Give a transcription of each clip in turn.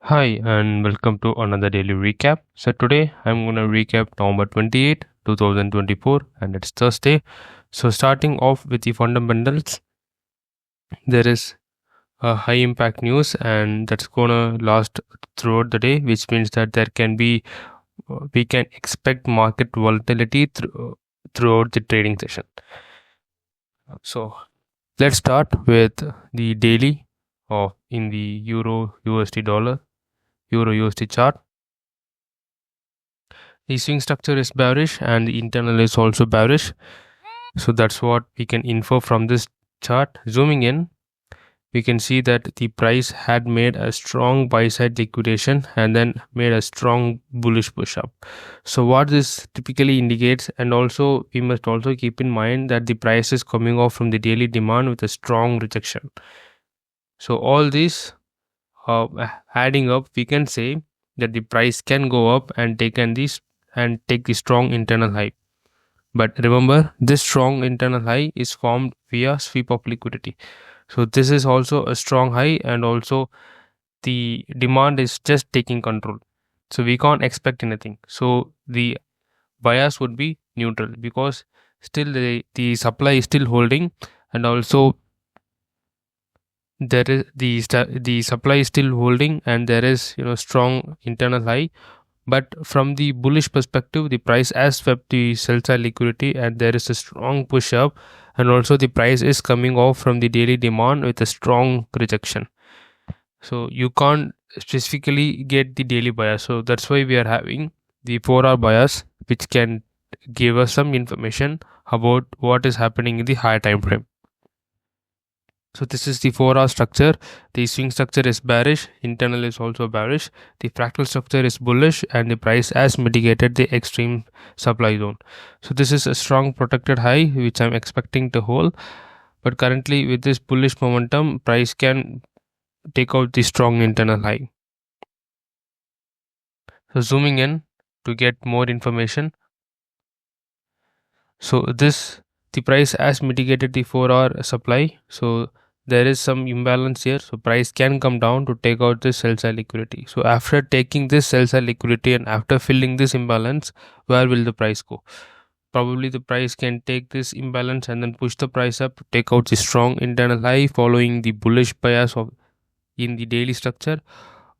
Hi, and welcome to another daily recap. So, today I'm going to recap November 28, 2024, and it's Thursday. So, starting off with the fundamentals, there is a high impact news, and that's going to last throughout the day, which means that we can expect market volatility throughout the trading session. So, let's start with the daily of in the Euro USD dollar, Euro USD chart. The swing structure is bearish and the internal is also bearish. So that's what we can infer from this chart. Zooming in, we can see that the price had made a strong buy side liquidation and then made a strong bullish push up. So what this typically indicates, and also we must also keep in mind that the price is coming off from the daily demand with a strong rejection. So all these adding up, we can say that the price can go up and take the strong internal high. But remember, this strong internal high is formed via sweep of liquidity. So this is also a strong high, and also the demand is just taking control. So we can't expect anything. So the bias would be neutral because still the supply is still holding, and also there is the supply is still holding, and there is strong internal high. But from the bullish perspective, the price has swept the sell side liquidity and there is a strong push up, and also the price is coming off from the daily demand with a strong rejection. So you can't specifically get the daily bias. So that's why we are having the 4-hour bias, which can give us some information about what is happening in the higher time frame. So this is the 4-hour structure. The swing structure is bearish, internal is also bearish. The fractal structure is bullish, and the price has mitigated the extreme supply zone. So this is a strong protected high which I'm expecting to hold. But currently with this bullish momentum, price can take out the strong internal high. So zooming in to get more information. So the price has mitigated the 4-hour supply. So there is some imbalance here, so price can come down to take out this sell side liquidity. So after taking this sell side liquidity and after filling this imbalance, where will the price go? Probably the price can take this imbalance and then push the price up to take out the strong internal high following the bullish bias of in the daily structure,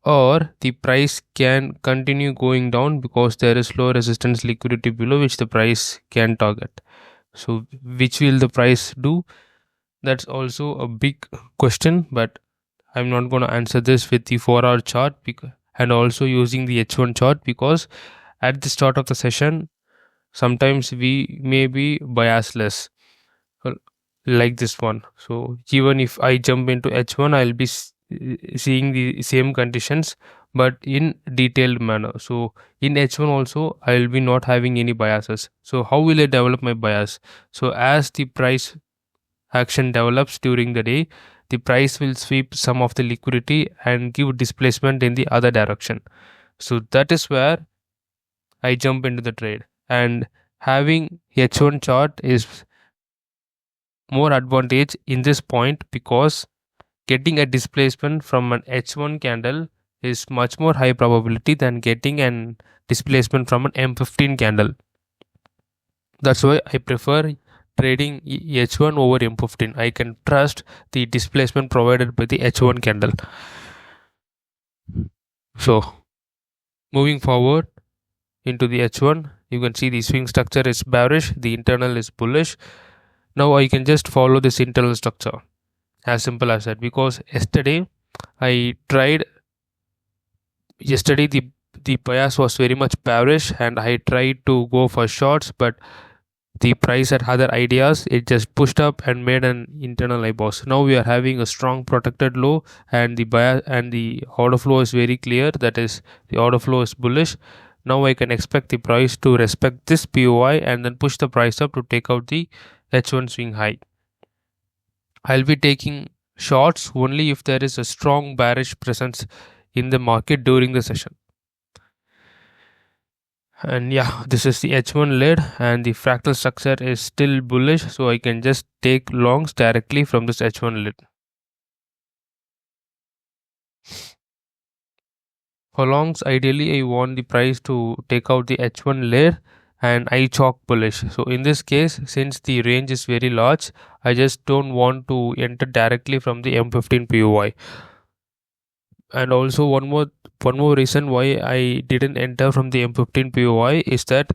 or the price can continue going down because there is low resistance liquidity below which the price can target. So which will the price do? That's also a big question, but I'm not going to answer this with the 4-hour chart and also using the H1 chart, because at the start of the session sometimes we may be biasless, uh, like this one. So even if I jump into H1, I'll be seeing the same conditions but in detailed manner. So in H1 also I'll be not having any biases. So how will I develop my bias? So as the price action develops during the day, the price will sweep some of the liquidity and give displacement in the other direction. So that is where I jump into the trade, and having H1 chart is more advantage in this point because getting a displacement from an H1 candle is much more high probability than getting an displacement from an M15 candle. That's why I prefer trading H1 over M15. I can trust the displacement provided by the H1 candle. So moving forward into the H1, you can see the swing structure is bearish, the internal is bullish. Now I can just follow this internal structure, as simple as that, because yesterday the bias was very much bearish and I tried to go for shorts, but the price had other ideas. It just pushed up and made an internal high boss. Now we are having a strong protected low, and the bias and the order flow is very clear, that is the order flow is bullish. Now I can expect the price to respect this POI and then push the price up to take out the H1 swing high. I'll be taking shorts only if there is a strong bearish presence in the market during the session. And yeah, this is the H1 lid, and the fractal structure is still bullish, so I can just take longs directly from this H1 lid. For longs, ideally I want the price to take out the H1 layer and I chalk bullish. So in this case, since the range is very large, I just don't want to enter directly from the M15 POI. And also one more reason why I didn't enter from the M15 POI is that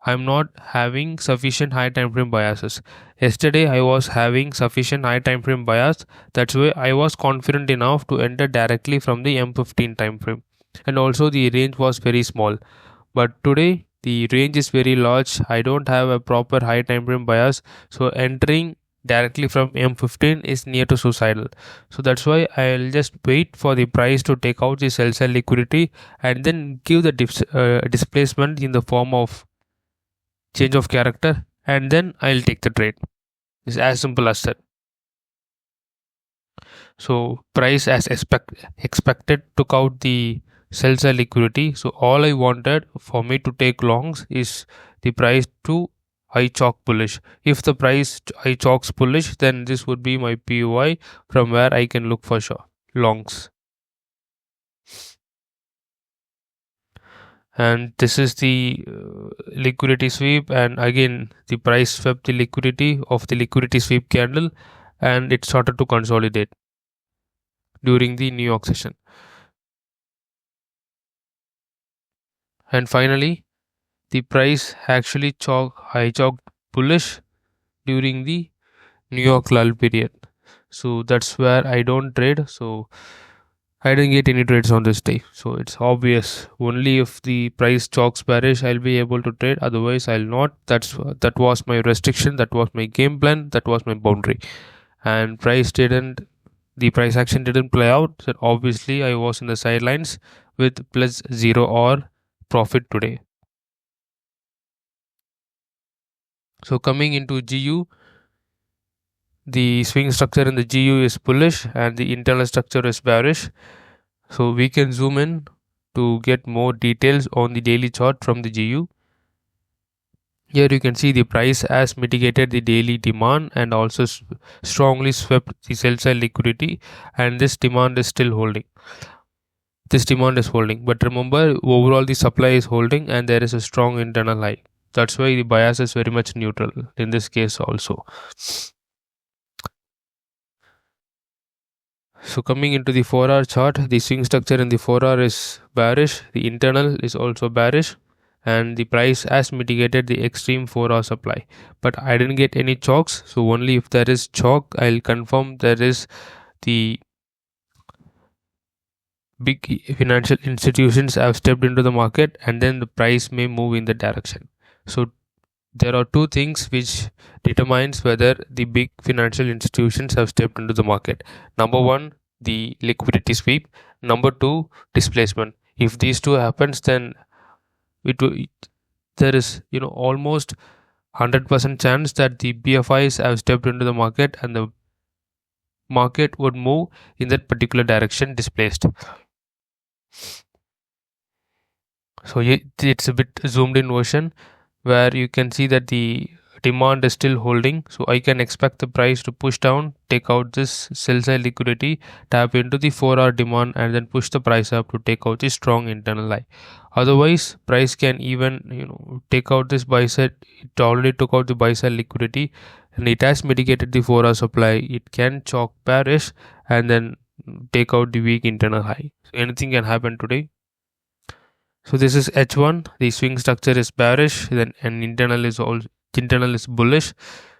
I'm not having sufficient high time frame biases. Yesterday I was having sufficient high time frame bias. That's why I was confident enough to enter directly from the M15 time frame. And also the range was very small. But today the range is very large. I don't have a proper high time frame bias. So entering directly from M15 is near to suicidal. So that's why I'll just wait for the price to take out the sell side liquidity and then give the displacement in the form of change of character, and then I'll take the trade. It's as simple as that. So price as expected took out the sell side liquidity. So all I wanted for me to take longs is the price to I chalk bullish. If the price I chalks bullish, then this would be my POI from where I can look for sure longs. And this is the liquidity sweep, and again the price swept the liquidity of the liquidity sweep candle and it started to consolidate during the New York session. And finally the price actually chalked bullish during the New York lull period. So that's where I don't trade. So I didn't get any trades on this day. So it's obvious. Only if the price chalks bearish, I'll be able to trade. Otherwise, I'll not. That was my restriction. That was my game plan. That was my boundary. And the price action didn't play out. So obviously, I was in the sidelines with plus 0 or profit today. So coming into GU, the swing structure in the GU is bullish and the internal structure is bearish. So we can zoom in to get more details on the daily chart from the GU. Here you can see the price has mitigated the daily demand and also strongly swept the sell side liquidity, and this demand is still holding. This demand is holding, but remember overall the supply is holding and there is a strong internal high. That's why the bias is very much neutral in this case also. So coming into the 4-hour chart, the swing structure in the 4-hour is bearish, the internal is also bearish, and the price has mitigated the extreme 4-hour supply. But I didn't get any chalks, so only if there is chalk, I'll confirm there is the big financial institutions have stepped into the market, and then the price may move in that direction. So there are two things which determines whether the big financial institutions have stepped into the market. Number one, the liquidity sweep. Number two, displacement. If these two happens, then there is almost 100% chance that the BFIs have stepped into the market and the market would move in that particular direction displaced. So it's a bit zoomed in version where you can see that the demand is still holding. So I can expect the price to push down, take out this sell side liquidity, tap into the 4-hour demand, and then push the price up to take out the strong internal high. Otherwise, price can even take out this buy side. It already took out the buy side liquidity and it has mitigated the 4-hour supply. It can chalk bearish and then take out the weak internal high. So anything can happen today. So this is H1. The swing structure is bearish, then and internal is bullish.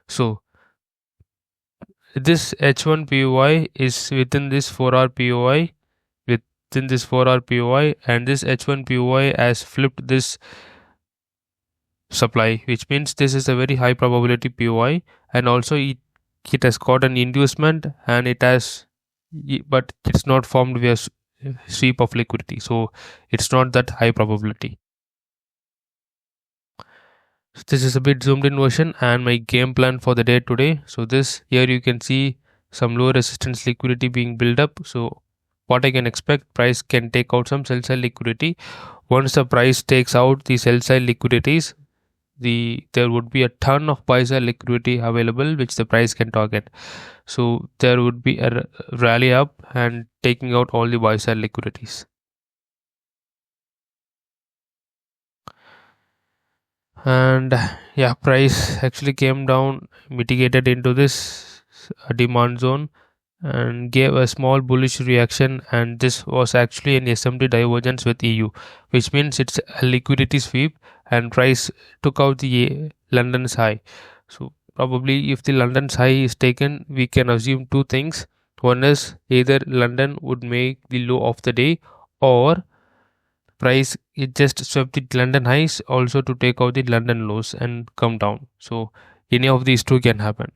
So this H1 POI is within this 4-hour POI, and this H1 POI has flipped this supply, which means this is a very high probability POI, and also it has got an inducement and but it's not formed via sweep of liquidity, so it's not that high probability. So this is a bit zoomed in version and my game plan for the day today. So this here you can see some low resistance liquidity being built up. So what I can expect, price can take out some sell side liquidity. Once the price takes out the sell side liquidities, there would be a ton of buy side liquidity available which the price can target. So there would be a rally up and taking out all the buy side liquidities. And yeah, price actually came down, mitigated into this demand zone, and gave a small bullish reaction, and this was actually an SMT divergence with EU, which means it's a liquidity sweep, and price took out the London's high. So probably if the London's high is taken, we can assume two things. One is either London would make the low of the day, or price it just swept the London highs also to take out the London lows and come down. So any of these two can happen.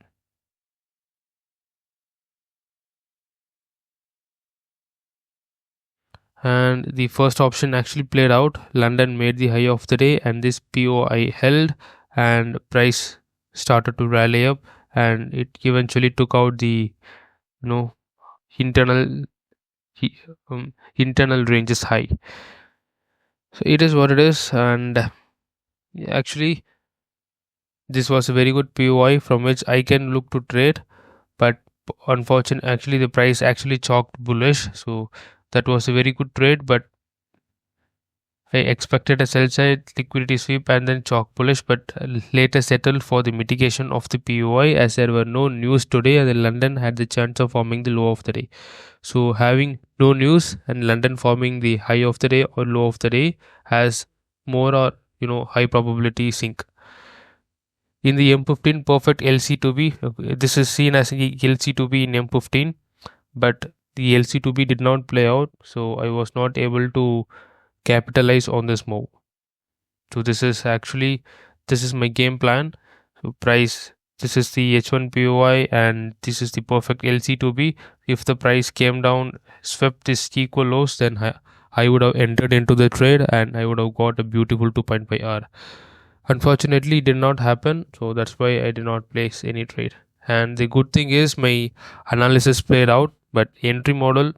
And the first option actually played out. London made the high of the day, and this POI held, and price started to rally up, and it eventually took out the you know internal internal ranges high. So it is what it is, and actually this was a very good POI from which I can look to trade, but unfortunately actually the price actually chalked bullish, so that was a very good trade, but I expected a sell side liquidity sweep and then chalk bullish, but later settled for the mitigation of the POI as there were no news today and then London had the chance of forming the low of the day. So having no news and London forming the high of the day or low of the day has more or high probability sink. In the M15 perfect LC2B, this is seen as LC2B in M15, but the LC2B did not play out, so I was not able to capitalize on this move. So this is my game plan. So price, this is the H1 POI and this is the perfect LC2B. If the price came down, swept this equal lows, then I would have entered into the trade and I would have got a beautiful 2.5 hour. Unfortunately, it did not happen, so that's why I did not place any trade. And the good thing is my analysis played out, but entry model,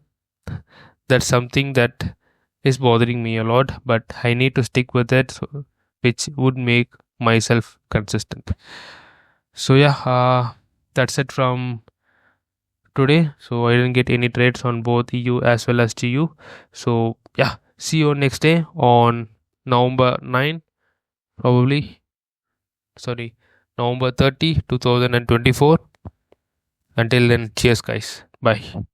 that's something that is bothering me a lot, but I need to stick with it, so, which would make myself consistent. So yeah, that's it from today. So I didn't get any trades on both EU as well as GU. So yeah, see you next day on November 9, probably. Sorry, November 30, 2024. Until then, cheers, guys. Bye.